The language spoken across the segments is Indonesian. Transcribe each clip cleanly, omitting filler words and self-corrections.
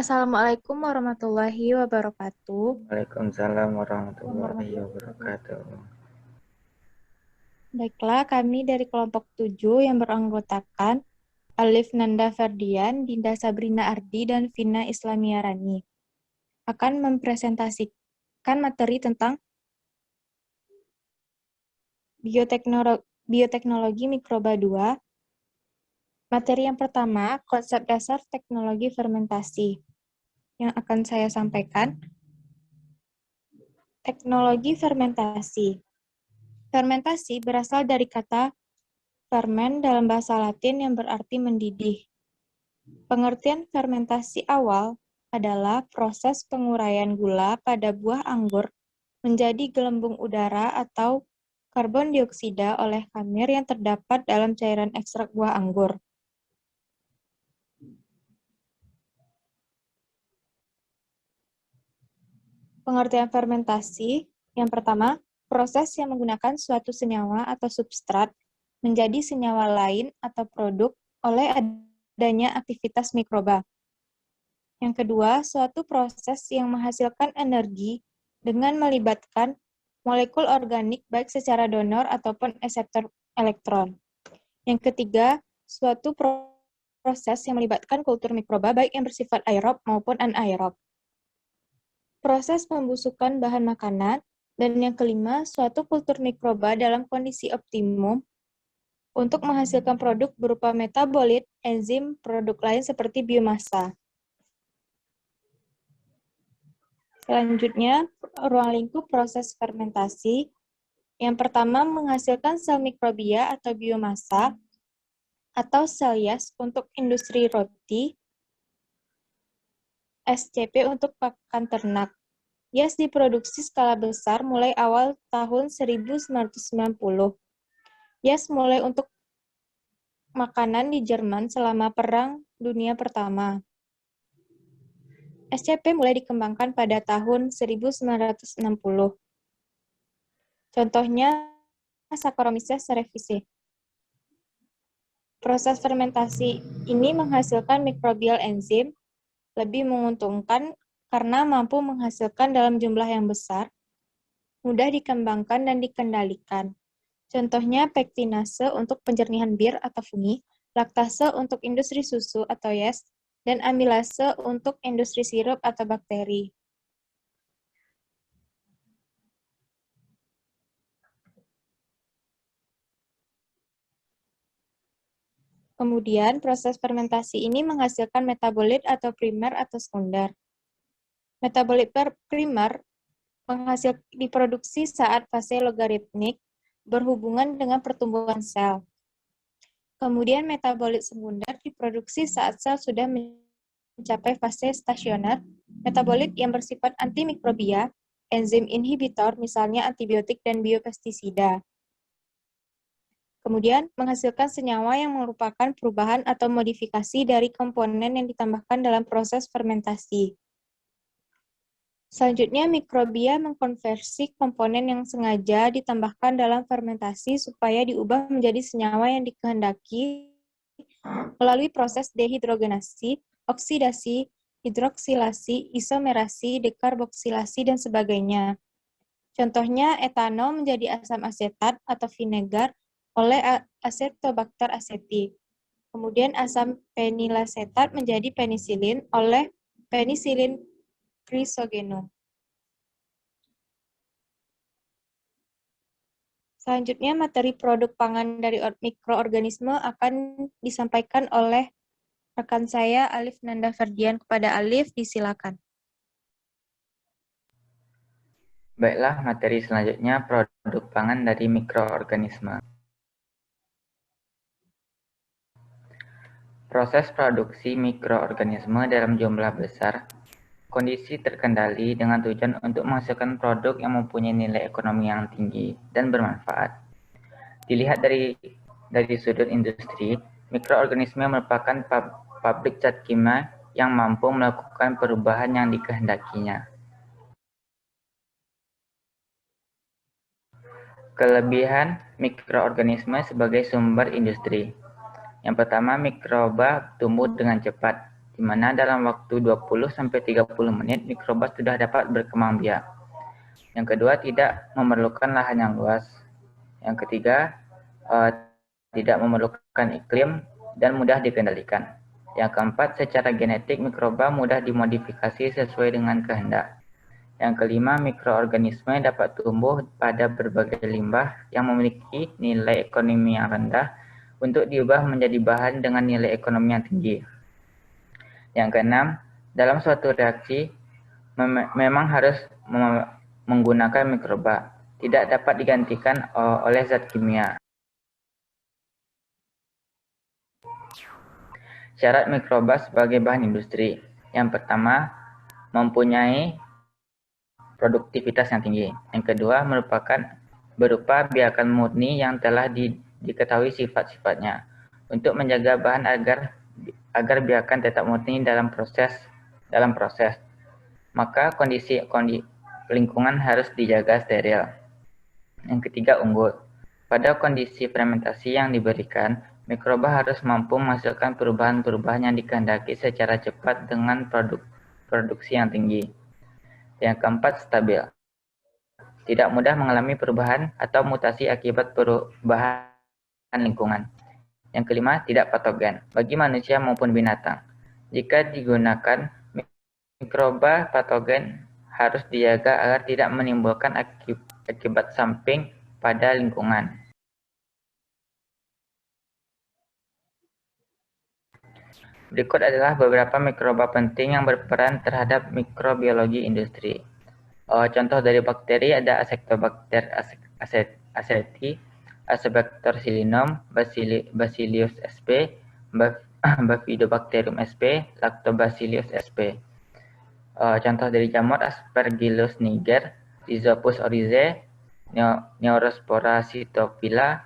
Assalamualaikum warahmatullahi wabarakatuh. Waalaikumsalam warahmatullahi wabarakatuh. Baiklah, kami dari kelompok 7 yang beranggotakan Alif Nanda Ferdian, Dinda Sabrina Ardi, dan Vina Islamia Rani akan mempresentasikan materi tentang bioteknologi mikroba 2. Materi yang pertama, konsep dasar teknologi fermentasi. Yang akan saya sampaikan, teknologi fermentasi. Fermentasi berasal dari kata fermen dalam bahasa Latin yang berarti mendidih. Pengertian fermentasi awal adalah proses penguraian gula pada buah anggur menjadi gelembung udara atau karbon dioksida oleh khamir yang terdapat dalam cairan ekstrak buah anggur. Pengertian fermentasi, yang pertama, proses yang menggunakan suatu senyawa atau substrat menjadi senyawa lain atau produk oleh adanya aktivitas mikroba. Yang kedua, suatu proses yang menghasilkan energi dengan melibatkan molekul organik baik secara donor ataupun reseptor elektron. Yang ketiga, suatu proses yang melibatkan kultur mikroba baik yang bersifat aerob maupun anaerob. Proses pembusukan bahan makanan, dan yang kelima, suatu kultur mikroba dalam kondisi optimum untuk menghasilkan produk berupa metabolit, enzim, produk lain seperti biomasa. Selanjutnya, ruang lingkup proses fermentasi. Yang pertama, menghasilkan sel mikrobia atau biomasa, atau sel yas untuk industri roti, SCP untuk pakan ternak. Yas diproduksi skala besar mulai awal tahun 1990. Yas mulai untuk makanan di Jerman selama Perang Dunia Pertama. SCP mulai dikembangkan pada tahun 1960. Contohnya, Saccharomyces cerevisiae. Proses fermentasi ini menghasilkan mikrobial enzim, lebih menguntungkan karena mampu menghasilkan dalam jumlah yang besar, mudah dikembangkan dan dikendalikan. Contohnya pektinase untuk penjernihan bir atau fungi, laktase untuk industri susu atau yeast, dan amilase untuk industri sirup atau bakteri. Kemudian, proses fermentasi ini menghasilkan metabolit atau primer atau sekunder. Metabolit primer diproduksi saat fase logaritmik berhubungan dengan pertumbuhan sel. Kemudian metabolit sekunder diproduksi saat sel sudah mencapai fase stasioner. Metabolit yang bersifat antimikrobia, enzim inhibitor, misalnya antibiotik dan biopestisida. Kemudian menghasilkan senyawa yang merupakan perubahan atau modifikasi dari komponen yang ditambahkan dalam proses fermentasi. Selanjutnya, mikrobia mengkonversi komponen yang sengaja ditambahkan dalam fermentasi supaya diubah menjadi senyawa yang dikehendaki melalui proses dehidrogenasi, oksidasi, hidroksilasi, isomerasi, dekarboksilasi, dan sebagainya. Contohnya, etanol menjadi asam asetat atau vinegar oleh Acetobacter aceti. Kemudian asam penilasetat menjadi penisilin oleh Penicillin chrysogenum. Selanjutnya, materi produk pangan dari mikroorganisme akan disampaikan oleh rekan saya, Alif Nanda Ferdian. Kepada Alif, disilakan. Baiklah, materi selanjutnya produk pangan dari mikroorganisme. Proses produksi mikroorganisme dalam jumlah besar, kondisi terkendali dengan tujuan untuk menghasilkan produk yang mempunyai nilai ekonomi yang tinggi dan bermanfaat. Dilihat dari sudut industri, mikroorganisme merupakan pabrik zat kimia yang mampu melakukan perubahan yang dikehendakinya. Kelebihan mikroorganisme sebagai sumber industri. Yang pertama, mikroba tumbuh dengan cepat, di mana dalam waktu 20-30 menit mikroba sudah dapat berkembang biak. Yang kedua, tidak memerlukan lahan yang luas. Yang ketiga, tidak memerlukan iklim dan mudah dikendalikan. Yang keempat, secara genetik mikroba mudah dimodifikasi sesuai dengan kehendak. Yang kelima, mikroorganisme dapat tumbuh pada berbagai limbah yang memiliki nilai ekonomi yang rendah untuk diubah menjadi bahan dengan nilai ekonomi yang tinggi. Yang keenam, dalam suatu reaksi memang harus menggunakan mikroba, tidak dapat digantikan oleh zat kimia. Syarat mikroba sebagai bahan industri. Yang pertama, mempunyai produktivitas yang tinggi. Yang kedua, berupa biakan murni yang telah diketahui sifat-sifatnya. Untuk menjaga bahan agar biakan tetap murni dalam proses, maka kondisi lingkungan harus dijaga steril. Yang ketiga, unggul. Pada kondisi fermentasi yang diberikan, mikroba harus mampu menghasilkan perubahan-perubahan yang dikehendaki secara cepat dengan produksi yang tinggi. Yang keempat, stabil. Tidak mudah mengalami perubahan atau mutasi akibat perubahan lingkungan. Yang kelima, tidak patogen bagi manusia maupun binatang. Jika digunakan, mikroba patogen harus dijaga agar tidak menimbulkan akibat samping pada lingkungan. Berikut adalah beberapa mikroba penting yang berperan terhadap mikrobiologi industri. Contoh dari bakteri ada Acetobacter aceti, Acetobacter Bacillus sp, Bifidobacterium sp, Lactobacillus sp. Contoh dari jamur Aspergillus niger, Rhizopus oryzae, Neurospora cytophila,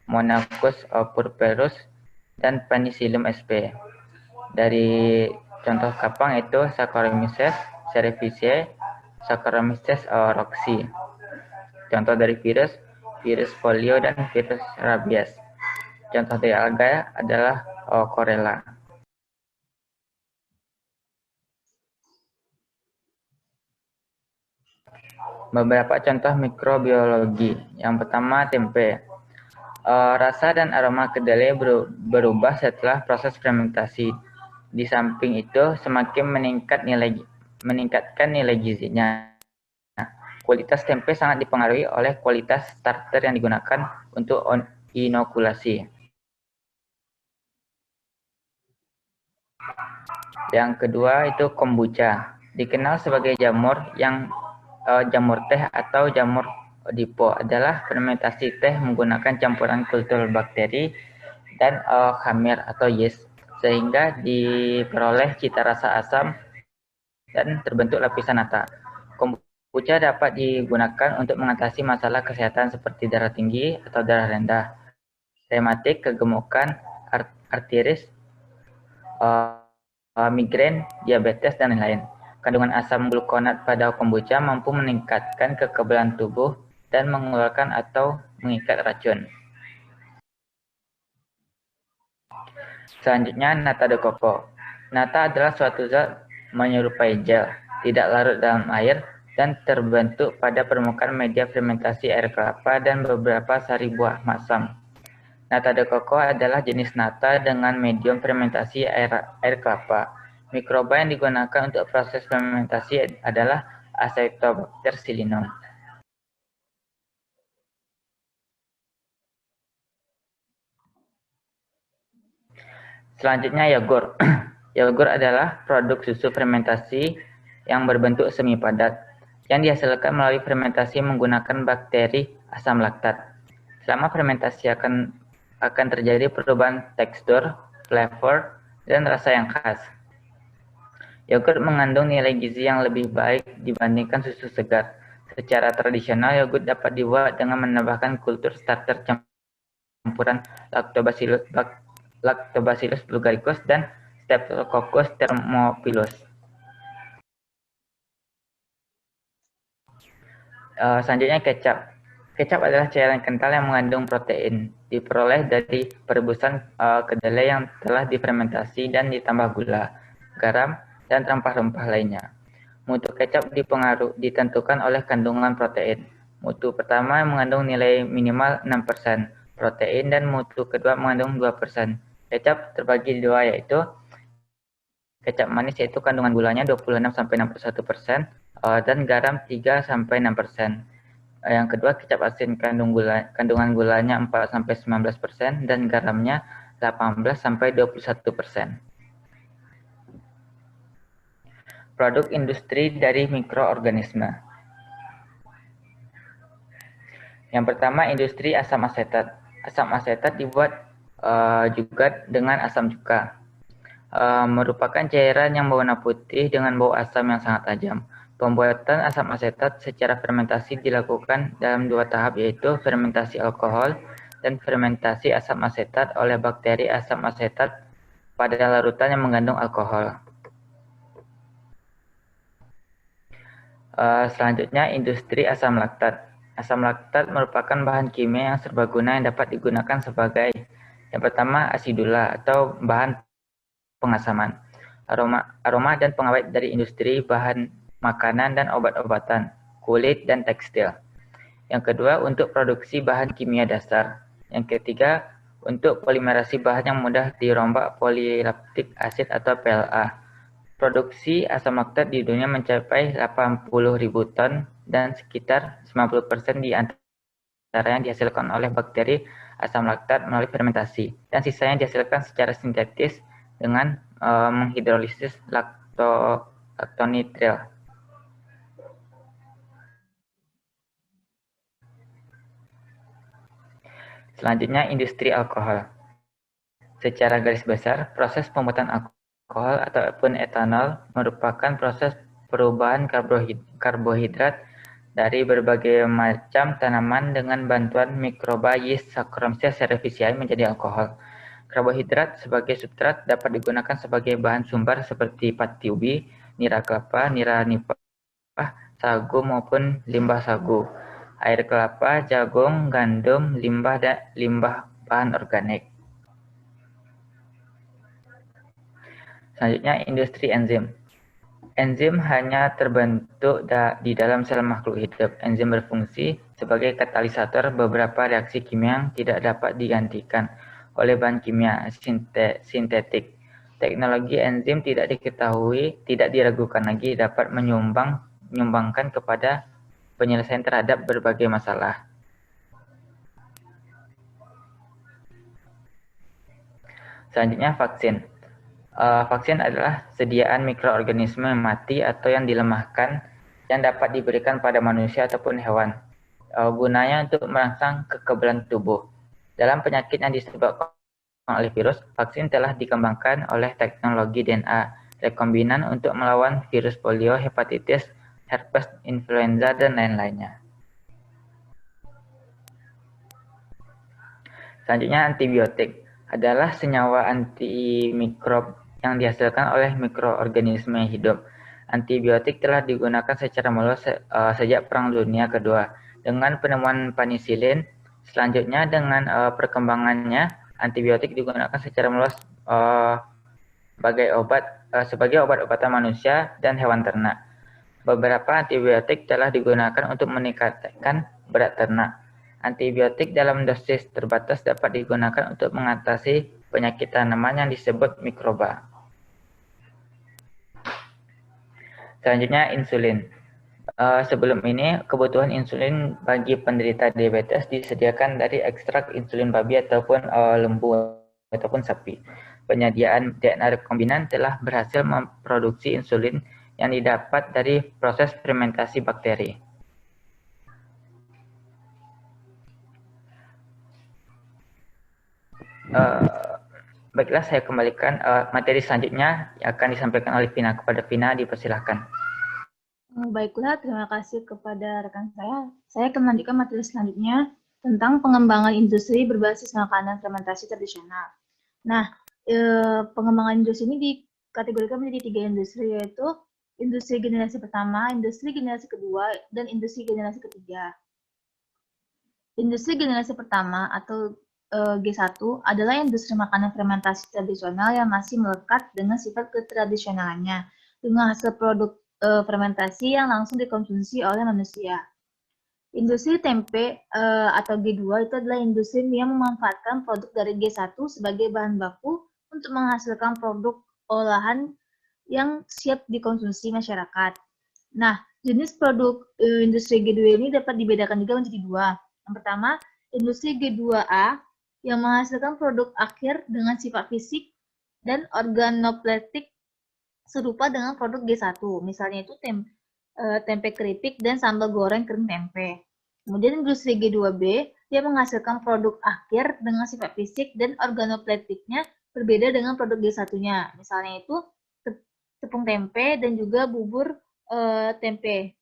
Monachus purpurus, dan Penicillium sp. Dari contoh kapang itu Saccharomyces cerevisiae, Saccharomyces roxy. Contoh dari virus polio dan virus rabies. Contoh dari alga adalah Chlorella. Beberapa contoh mikrobiologi. Yang pertama, tempe. Rasa dan aroma kedelai berubah setelah proses fermentasi. Di samping itu, semakin meningkatkan nilai gizinya. Kualitas tempe sangat dipengaruhi oleh kualitas starter yang digunakan untuk inokulasi. Yang kedua itu kombucha. Dikenal sebagai jamur teh atau jamur Dipo, adalah fermentasi teh menggunakan campuran kultur bakteri dan khamir atau yeast, sehingga diperoleh cita rasa asam dan terbentuk lapisan nata. Kombucha dapat digunakan untuk mengatasi masalah kesehatan seperti darah tinggi atau darah rendah, rematik, kegemukan, artritis, migrain, diabetes, dan lain-lain. Kandungan asam glukonat pada kombucha mampu meningkatkan kekebalan tubuh dan mengeluarkan atau mengikat racun. Selanjutnya, nata de coco. Nata adalah suatu zat menyerupai gel, tidak larut dalam air, dan terbentuk pada permukaan media fermentasi air kelapa dan beberapa sari buah masam. Nata de coco adalah jenis nata dengan medium fermentasi air kelapa. Mikroba yang digunakan untuk proses fermentasi adalah Acetobacter sillinum. Selanjutnya, yogurt. Yogurt adalah produk susu fermentasi yang berbentuk semi padat, yang dihasilkan melalui fermentasi menggunakan bakteri asam laktat. Selama fermentasi akan terjadi perubahan tekstur, flavor, dan rasa yang khas. Yogurt mengandung nilai gizi yang lebih baik dibandingkan susu segar. Secara tradisional, yogurt dapat dibuat dengan menambahkan kultur starter campuran Lactobacillus bulgaricus dan Streptococcus thermophilus. Selanjutnya, kecap. Kecap adalah cairan kental yang mengandung protein. Diperoleh dari perebusan kedelai yang telah difermentasi dan ditambah gula. garam, dan rempah-rempah lainnya. Mutu kecap ditentukan oleh kandungan protein. Mutu pertama mengandung nilai minimal 6% protein dan mutu kedua mengandung 2%. Kecap terbagi dua, yaitu kecap manis, yaitu kandungan gulanya 26-61% dan garam 3-6%. Yang kedua kecap asin, kandungan gulanya 4-19% dan garamnya 18-21%. Produk industri dari mikroorganisme. Yang pertama, industri asam asetat. Asam asetat dibuat juga dengan asam cuka. Merupakan cairan yang berwarna putih dengan bau asam yang sangat tajam. Pembuatan asam asetat secara fermentasi dilakukan dalam dua tahap, yaitu fermentasi alkohol dan fermentasi asam asetat oleh bakteri asam asetat pada larutan yang mengandung alkohol. Selanjutnya, industri asam laktat. Asam laktat merupakan bahan kimia yang serbaguna yang dapat digunakan sebagai yang pertama asidula atau bahan pengasaman, aroma dan pengawet dari industri, bahan makanan dan obat-obatan, kulit dan tekstil. Yang kedua, untuk produksi bahan kimia dasar. Yang ketiga, untuk polimerasi bahan yang mudah dirombak, polilaktik asid atau PLA. Produksi asam laktat di dunia mencapai 80.000 ton dan sekitar 90% di antaranya dihasilkan oleh bakteri asam laktat melalui fermentasi dan sisanya dihasilkan secara sintetis dengan menghidrolisis laktonitril. Selanjutnya, industri alkohol. Secara garis besar, proses pembuatan alkohol ataupun etanol merupakan proses perubahan karbohidrat dari berbagai macam tanaman dengan bantuan mikroba yeast Saccharomyces cerevisiae menjadi alkohol. Karbohidrat sebagai substrat dapat digunakan sebagai bahan sumber seperti pati ubi, nira kelapa, nira nipah, sagu maupun limbah sagu, air kelapa, jagung, gandum, limbah bahan organik. Selanjutnya, industri enzim. Enzim hanya terbentuk di dalam sel makhluk hidup. Enzim berfungsi sebagai katalisator beberapa reaksi kimia yang tidak dapat digantikan oleh bahan kimia sintetik. Teknologi enzim tidak diragukan lagi dapat menyumbangkan kepada penyelesaian terhadap berbagai masalah. Selanjutnya, vaksin. Vaksin adalah sediaan mikroorganisme mati atau yang dilemahkan yang dapat diberikan pada manusia ataupun hewan. Gunanya untuk merangsang kekebalan tubuh. Dalam penyakit yang disebabkan oleh virus, vaksin telah dikembangkan oleh teknologi DNA rekombinan untuk melawan virus polio, hepatitis, herpes, influenza, dan lain-lainnya. Selanjutnya, antibiotik adalah senyawa antimikrob yang dihasilkan oleh mikroorganisme hidup. Antibiotik telah digunakan secara meluas sejak Perang Dunia Kedua. Dengan penemuan penisilin, selanjutnya dengan perkembangannya, antibiotik digunakan secara meluas sebagai obat-obatan manusia dan hewan ternak. Beberapa antibiotik telah digunakan untuk meningkatkan berat ternak. Antibiotik dalam dosis terbatas dapat digunakan untuk mengatasi penyakit tanaman yang disebut mikroba. Selanjutnya, insulin. Sebelum ini, kebutuhan insulin bagi penderita diabetes disediakan dari ekstrak insulin babi ataupun lembu ataupun sapi. Penyediaan DNA rekombinan telah berhasil memproduksi insulin yang didapat dari proses fermentasi bakteri. Baiklah, saya kembalikan materi selanjutnya yang akan disampaikan oleh Vina. Kepada Vina, dipersilahkan. Baiklah, terima kasih kepada rekan saya. Saya akan melanjutkan materi selanjutnya tentang pengembangan industri berbasis makanan fermentasi tradisional. Nah, pengembangan industri ini dikategorikan menjadi 3 industri, yaitu industri generasi pertama, industri generasi kedua, dan industri generasi ketiga. Industri generasi pertama atau G1 adalah industri makanan fermentasi tradisional yang masih melekat dengan sifat ketradisionalannya, dengan hasil produk fermentasi yang langsung dikonsumsi oleh manusia. Industri tempe atau G2 itu adalah industri yang memanfaatkan produk dari G1 sebagai bahan baku untuk menghasilkan produk olahan yang siap dikonsumsi masyarakat. Nah, jenis produk industri G2 ini dapat dibedakan juga menjadi dua. Yang pertama, industri G2A yang menghasilkan produk akhir dengan sifat fisik dan organoplastik serupa dengan produk G1. Misalnya itu tempe keripik dan sambal goreng kering tempe. Kemudian industri G2B yang menghasilkan produk akhir dengan sifat fisik dan organoplastiknya berbeda dengan produk G1-nya. Misalnya itu tepung tempe dan juga bubur tempe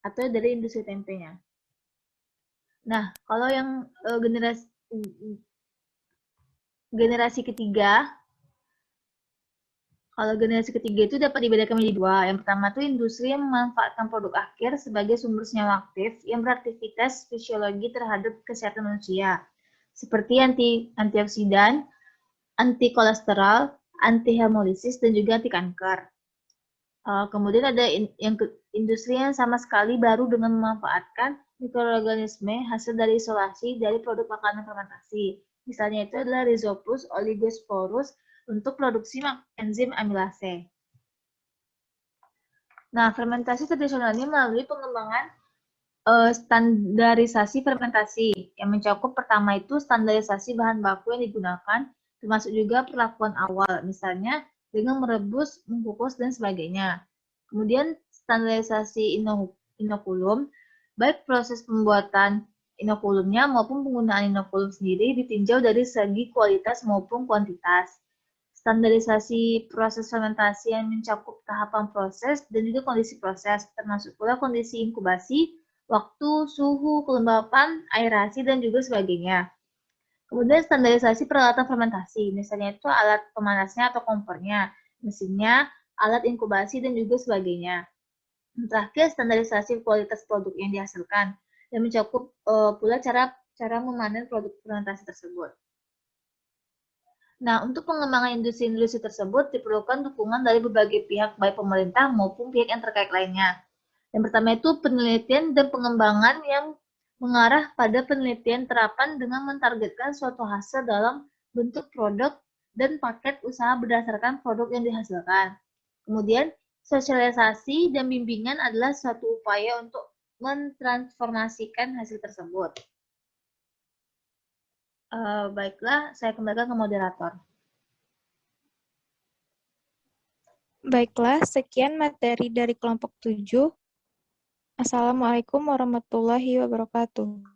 atau dari industri tempenya. Nah, kalau yang generasi ketiga, itu dapat dibedakan menjadi dua. Yang pertama itu industri yang memanfaatkan produk akhir sebagai sumber senyawa aktif yang beraktivitas fisiologi terhadap kesehatan manusia, seperti antioksidan, anti kolesterol, anti hemolisis, dan juga anti kanker. Kemudian ada industri yang sama sekali baru dengan memanfaatkan mikroorganisme hasil dari isolasi dari produk makanan fermentasi. Misalnya itu adalah Rhizopus oligosporus untuk produksi enzim amilase. Nah, fermentasi tradisional ini melalui pengembangan standarisasi fermentasi yang mencakup pertama itu standarisasi bahan baku yang digunakan, termasuk juga perlakuan awal, misalnya dengan merebus, mengukus, dan sebagainya. Kemudian standarisasi inokulum, baik proses pembuatan inokulumnya maupun penggunaan inokulum sendiri ditinjau dari segi kualitas maupun kuantitas. Standarisasi proses fermentasi yang mencakup tahapan proses dan juga kondisi proses, termasuk pula kondisi inkubasi, waktu, suhu, kelembapan, aerasi, dan juga sebagainya. Kemudian standarisasi peralatan fermentasi, misalnya itu alat pemanasnya atau kompornya, mesinnya, alat inkubasi, dan juga sebagainya. Terakhir, standarisasi kualitas produk yang dihasilkan, dan mencakup pula cara memanen produk fermentasi tersebut. Nah, untuk pengembangan industri-industri tersebut diperlukan dukungan dari berbagai pihak, baik pemerintah maupun pihak yang terkait lainnya. Yang pertama itu penelitian dan pengembangan yang mengarah pada penelitian terapan dengan mentargetkan suatu hasil dalam bentuk produk dan paket usaha berdasarkan produk yang dihasilkan. Kemudian, sosialisasi dan bimbingan adalah suatu upaya untuk mentransformasikan hasil tersebut. Baiklah, saya kembalikan ke moderator. Baiklah, sekian materi dari kelompok 7. Assalamualaikum warahmatullahi wabarakatuh.